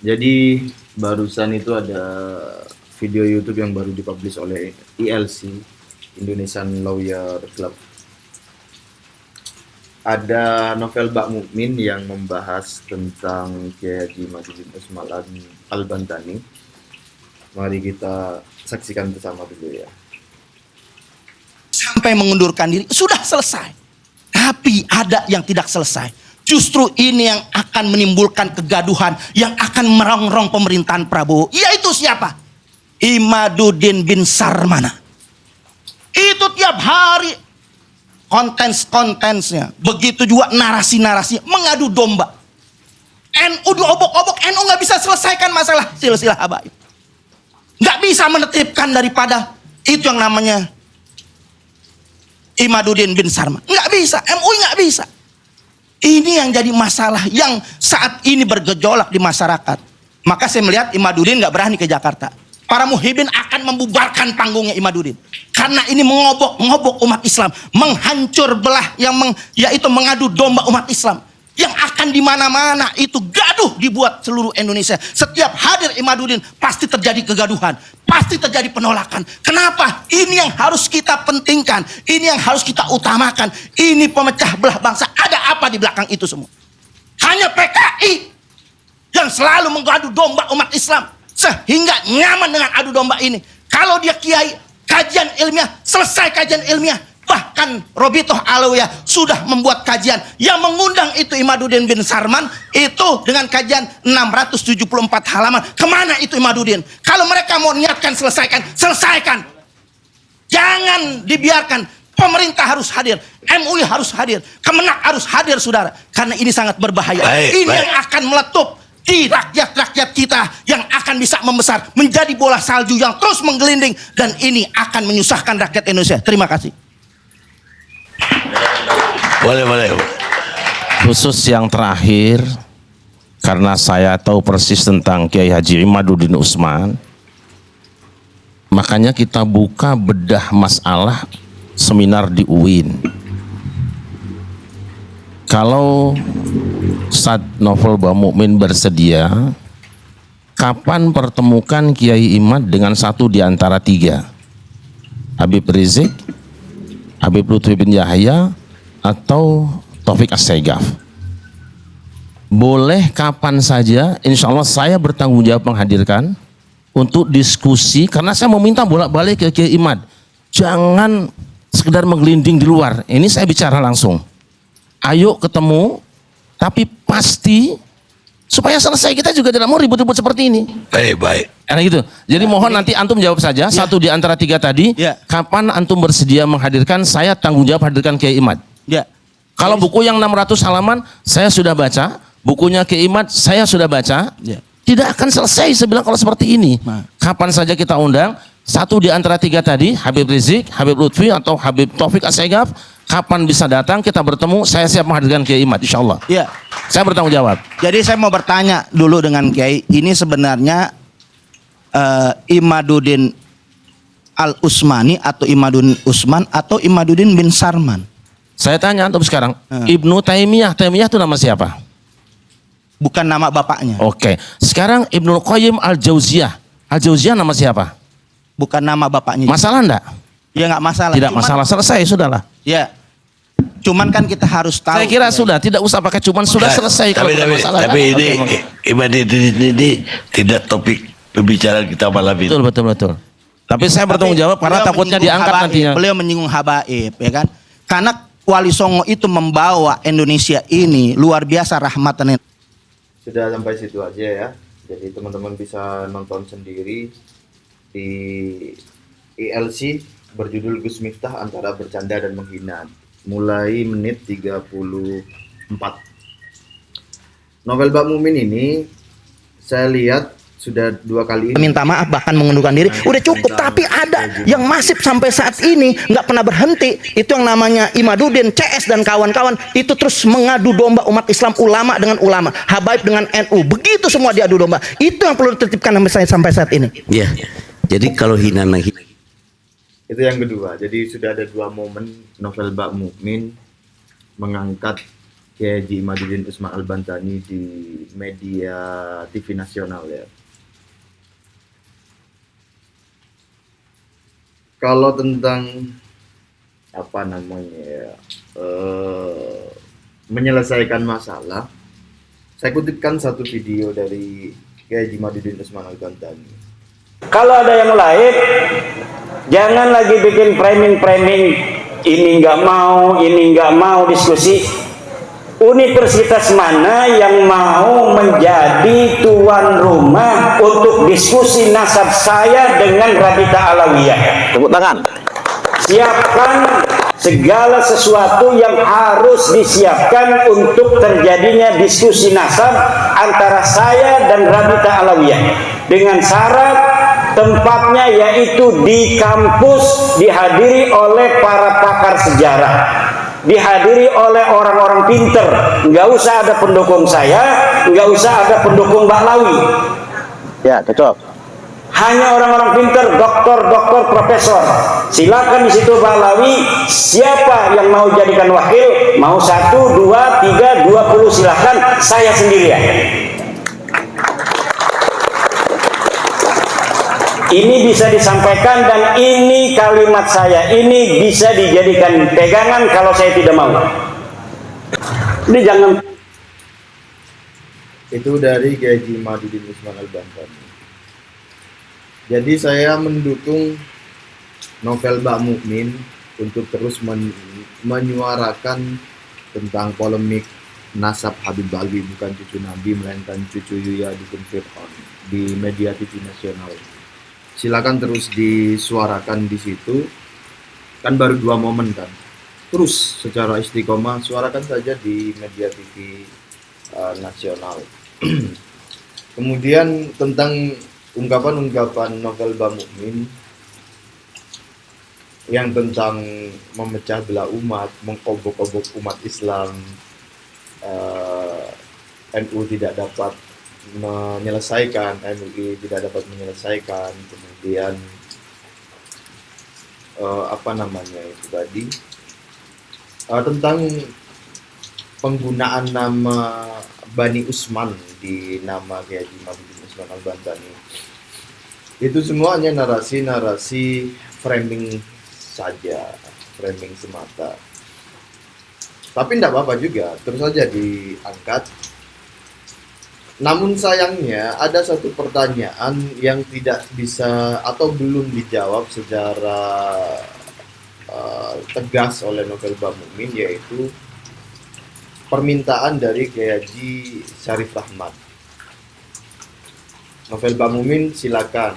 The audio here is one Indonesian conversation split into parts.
Jadi barusan itu ada video YouTube yang baru dipublish oleh ILC, Indonesian Lawyer Club. Ada novel Bak Mukmin yang membahas tentang Kiai Haji Imaduddin Usman Al-Bantani. Mari kita saksikan bersama dulu ya. Sampai mengundurkan diri, sudah selesai. Tapi ada yang tidak selesai. Justru ini yang akan menimbulkan kegaduhan, yang akan merongrong pemerintahan Prabowo. Yaitu siapa? Imaduddin bin Sarmana. Itu tiap hari kontens-kontensnya. Begitu juga narasi-narasi mengadu domba. NU diobok-obok, NU nggak bisa selesaikan masalah silsilah habaib. Nggak bisa menetipkan daripada itu yang namanya Imaduddin bin Sarmana. Nggak bisa, MUI nggak bisa. Ini yang jadi masalah yang saat ini bergejolak di masyarakat. Maka saya melihat Imaduddin nggak berani ke Jakarta. Para muhibin akan membubarkan panggungnya Imaduddin. Karena ini mengobok umat Islam. Menghancur belah, yaitu mengadu domba umat Islam. Yang akan di mana-mana itu gaduh dibuat seluruh Indonesia. Setiap hadir Imaduddin pasti terjadi kegaduhan, pasti terjadi penolakan. Kenapa? Ini yang harus kita pentingkan, ini yang harus kita utamakan. Ini pemecah belah bangsa. Ada apa di belakang itu semua? Hanya PKI yang selalu mengadu domba umat Islam sehingga nyaman dengan adu domba ini. Kalau dia kiai, kajian ilmiah, selesai kajian ilmiah. Bahkan Robitoh Alawiyah sudah membuat kajian yang mengundang itu Imaduddin bin Sarman itu dengan kajian 674 halaman. Kemana itu Imaduddin? Kalau mereka mau niatkan selesaikan. Jangan dibiarkan. Pemerintah harus hadir, MUI harus hadir, Kemenak harus hadir, saudara. Karena ini sangat berbahaya. Ini yang akan meletup di rakyat-rakyat kita yang akan bisa membesar menjadi bola salju yang terus menggelinding, dan ini akan menyusahkan rakyat Indonesia. Terima kasih. Boleh. Khusus yang terakhir, karena saya tahu persis tentang Kiai Haji Imaduddin Usman, makanya kita buka bedah masalah seminar di UIN. Kalau Ustadz Novel Bak Mukmin bersedia, kapan pertemukan Kiai Imad dengan satu di antara tiga? Habib Rizik, Habib Lutfi bin Yahya, atau Taufik As-Saegaf? Boleh kapan saja, insya Allah saya bertanggung jawab menghadirkan untuk diskusi, karena saya meminta bolak-balik ke Kiai Imad, jangan sekedar menggelinding di luar. Ini saya bicara langsung. Ayo ketemu, tapi pasti supaya selesai. Kita juga tidak mau ribut-ribut seperti ini. Baik. Karena gitu. Jadi mohon nanti antum jawab saja satu di antara tiga tadi. Kapan antum bersedia menghadirkan? Saya tanggung jawab hadirkan Kiai Imad. Kalau buku yang 600 halaman saya sudah baca, bukunya Kiai Imad saya sudah baca. Tidak akan selesai saya bilang kalau seperti ini. Kapan saja kita undang satu di antara tiga tadi, Habib Rizik, Habib Lutfi, atau Habib Taufik As-Saegaf. Kapan bisa datang, kita bertemu, saya siap menghadirkan Kiai Imad, insya Allah. Saya bertanggung jawab. Jadi saya mau bertanya dulu dengan Kiai, ini sebenarnya Imaduddin Al-Usmani atau Imaduddin Usman atau Imaduddin bin Sarman? Saya tanya antum sekarang, Ibnu Taimiyah itu nama siapa? Bukan nama bapaknya. Oke. Sekarang Ibnu Qayyim Al-Jauziyah nama siapa? Bukan nama bapaknya. Masalah enggak? Ya nggak masalah. Tidak masalah, selesai, sudahlah. Ya. Cuman kan kita harus tahu. Saya kira sudah, tidak usah pakai cuman, sudah selesai kalau tidak masalah. Tapi ini ini tidak topik pembicaraan kita malam ini. Betul. Tapi saya bertanggung jawab karena takutnya diangkat nantinya. Beliau menyinggung habaib, ya kan? Karena Wali Songo itu membawa Indonesia ini luar biasa rahmatan. Sudah sampai situ aja ya. Jadi teman-teman bisa nonton sendiri di ILC berjudul Gus Miftah Antara Bercanda dan Menghina, mulai menit 34. Novel Bak Mukmin ini saya lihat sudah 2 kali minta maaf bahkan mengundurkan diri. Udah cukup, tapi ada yang masif sampai saat ini nggak pernah berhenti. Itu yang namanya Imaduddin, CS dan kawan-kawan itu terus mengadu domba umat Islam, ulama dengan ulama, habaib dengan NU. Begitu semua diadu domba. Itu yang perlu ditertibkan sampai saat ini. Ya. Jadi kalau hina menghina itu yang kedua. Jadi sudah ada 2 momen Novel Bak Mukmin mengangkat Kiai Haji Imaduddin Usman Al-Bantani di media TV nasional ya. Kalau tentang apa namanya ya, menyelesaikan masalah, saya kutipkan satu video dari Kiai Haji Imaduddin Usman Al-Bantani. Kalau ada yang lain, jangan lagi bikin framing-framing ini nggak mau diskusi. Universitas mana yang mau menjadi tuan rumah untuk diskusi nasab saya dengan Rabita Alawiyah? Tepuk tangan. Siapkan segala sesuatu yang harus disiapkan untuk terjadinya diskusi nasab antara saya dan Rabita Alawiyah, dengan syarat tempatnya yaitu di kampus, dihadiri oleh para pakar sejarah, dihadiri oleh orang-orang pinter. Nggak usah ada pendukung saya, nggak usah ada pendukung Mbak Lawi. Ya, cocok. Hanya orang-orang pinter, doktor, profesor. Silakan di situ Mbak Lawi. Siapa yang mau jadikan wakil? Mau 1, 2, 3, 20 silakan. Saya sendirian. Ini bisa disampaikan dan ini kalimat saya ini bisa dijadikan pegangan kalau saya tidak mau. Ini jangan. Itu dari Kiai Haji Imaduddin Usman Al-Bantani. Jadi saya mendukung novel Mbak Mukmin untuk terus menyuarakan tentang polemik nasab Habib Alwi bukan cucu Nabi melainkan cucu Yuya dukun Fir'aun di media TV nasional. Silakan terus disuarakan di situ. Kan baru 2 momen kan. Terus secara istiqomah suarakan saja di media TV nasional. Kemudian tentang ungkapan-ungkapan novel Mbak Mukmin yang tentang memecah belah umat, mengkobok-kobok umat Islam, NU tidak dapat menyelesaikan, MUI tidak dapat menyelesaikan, kemudian apa namanya itu tadi, tentang penggunaan nama Bani Usman di nama Kiai Haji Imaduddin Usman Al-Bantani. Itu semuanya narasi-narasi framing saja, framing semata. Tapi tidak apa-apa juga, terus saja diangkat. Namun sayangnya ada satu pertanyaan yang tidak bisa atau belum dijawab secara tegas oleh novel Mbak Mukmin, yaitu permintaan dari Kiai Haji Syarif Rahmat. Novel Mbak Mukmin silakan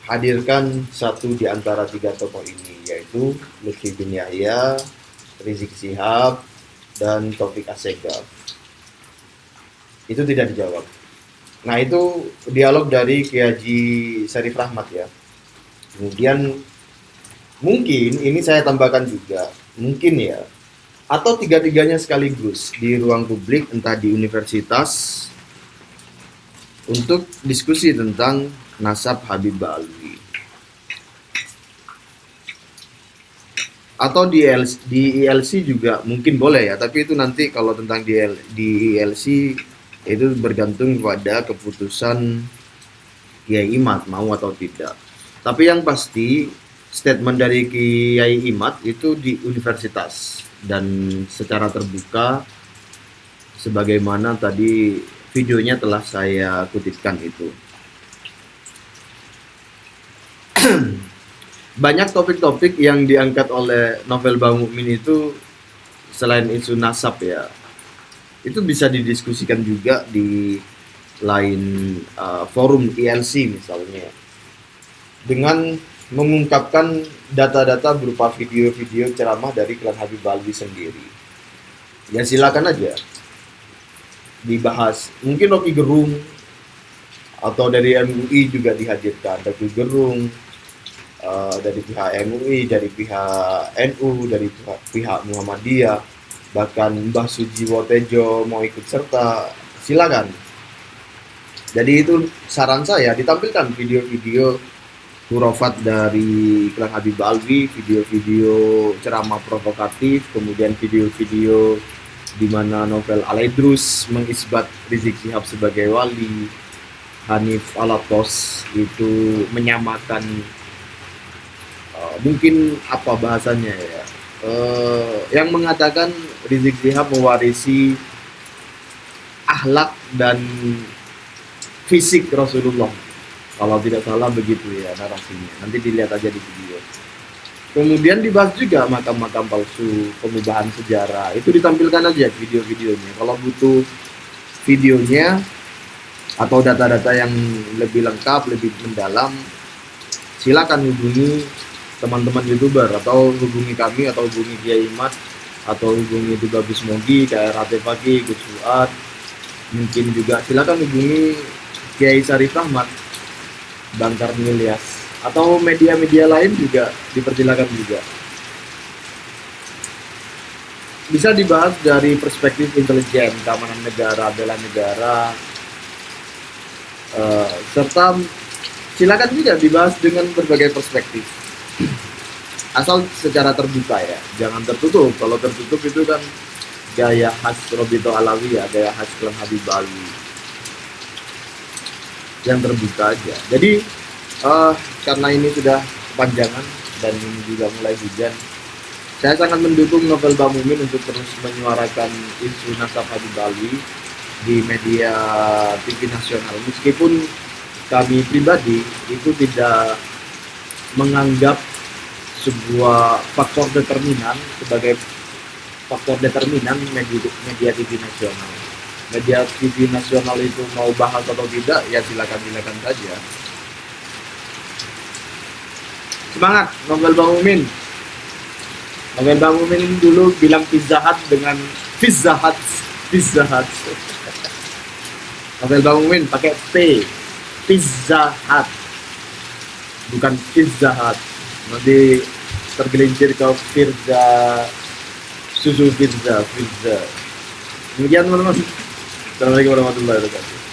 hadirkan satu di antara 3 tokoh ini, yaitu Lutfi bin Yahya, Rizik Syihab, dan Taufik Assegaf. Itu tidak dijawab. Nah, itu dialog dari Kiai Haji Syarif Rahmat ya. Kemudian mungkin ini saya tambahkan juga, mungkin ya, atau 3-tiganya sekaligus di ruang publik, entah di universitas, untuk diskusi tentang nasab Habib Alwi. Atau di ILC juga mungkin boleh ya, tapi itu nanti kalau tentang di ILC itu bergantung pada keputusan Kiai Imad mau atau tidak. Tapi yang pasti statement dari Kiai Imad itu di universitas dan secara terbuka, sebagaimana tadi videonya telah saya kutipkan itu. Banyak topik-topik yang diangkat oleh novel Mbak Mukmin itu selain isu nasab ya, itu bisa didiskusikan juga di lain forum ILC misalnya, dengan mengungkapkan data-data berupa video-video ceramah dari klan Habib Alwi sendiri. Ya silakan aja dibahas. Mungkin Rocky Gerung atau dari MUI juga dihadirkan, Rocky Gerung dari pihak MUI, dari pihak NU, dari pihak Muhammadiyah, bahkan Mbah Sujiwo Tejo mau ikut serta, silakan. Jadi itu saran saya, ditampilkan video-video hurafat dari klan Habib Alwi, video-video ceramah provokatif, kemudian video-video di mana novel Alaidrus mengisbat Rizik Syihab sebagai wali, Hanif Alatos itu menyamakan mungkin apa bahasanya ya, yang mengatakan Rizik Syihab mewarisi akhlak dan fisik Rasulullah, kalau tidak salah begitu ya narasinya, nanti dilihat aja di video. Kemudian dibahas juga makam-makam palsu, pengubahan sejarah, itu ditampilkan aja video-videonya. Kalau butuh videonya atau data-data yang lebih lengkap, lebih mendalam, silakan hubungi teman-teman YouTuber, atau hubungi kami, atau hubungi Kiai Imad, atau hubungi juga Gus Mogi, KRAT Pagi, Gus Fuad. Mungkin juga silakan hubungi Kiai Sarif Ahmad, Bang Karnilias, atau media-media lain juga dipersilakan juga. Bisa dibahas dari perspektif intelijen, keamanan negara, bela negara, serta silakan juga dibahas dengan berbagai perspektif. Asal secara terbuka ya, jangan tertutup. Kalau tertutup itu kan gaya khas Robito Alawi ya, gaya khas Klan Habib Ali. Yang terbuka aja. Jadi karena ini sudah kepanjangan dan ini juga mulai hujan, saya sangat mendukung novel Bang Mumin untuk terus menyuarakan isu nasab Habib Ali di media TV nasional, meskipun kami pribadi itu tidak menganggap sebuah faktor determinan sebagai faktor determinan media TV nasional. Media TV nasional itu mau bahas atau tidak ya silakan saja. Semangat novel Bang Mumin. Novel Bang Mumin dulu bilang Pizza Hut dengan Pizza Hut. Novel Bang Mumin pakai P, Pizza Hut, bukan Pizza Hut. Nanti tergelincir ke Firza, susu Firza. Demikian teman-teman. Assalamualaikum warahmatullahi wabarakatuh.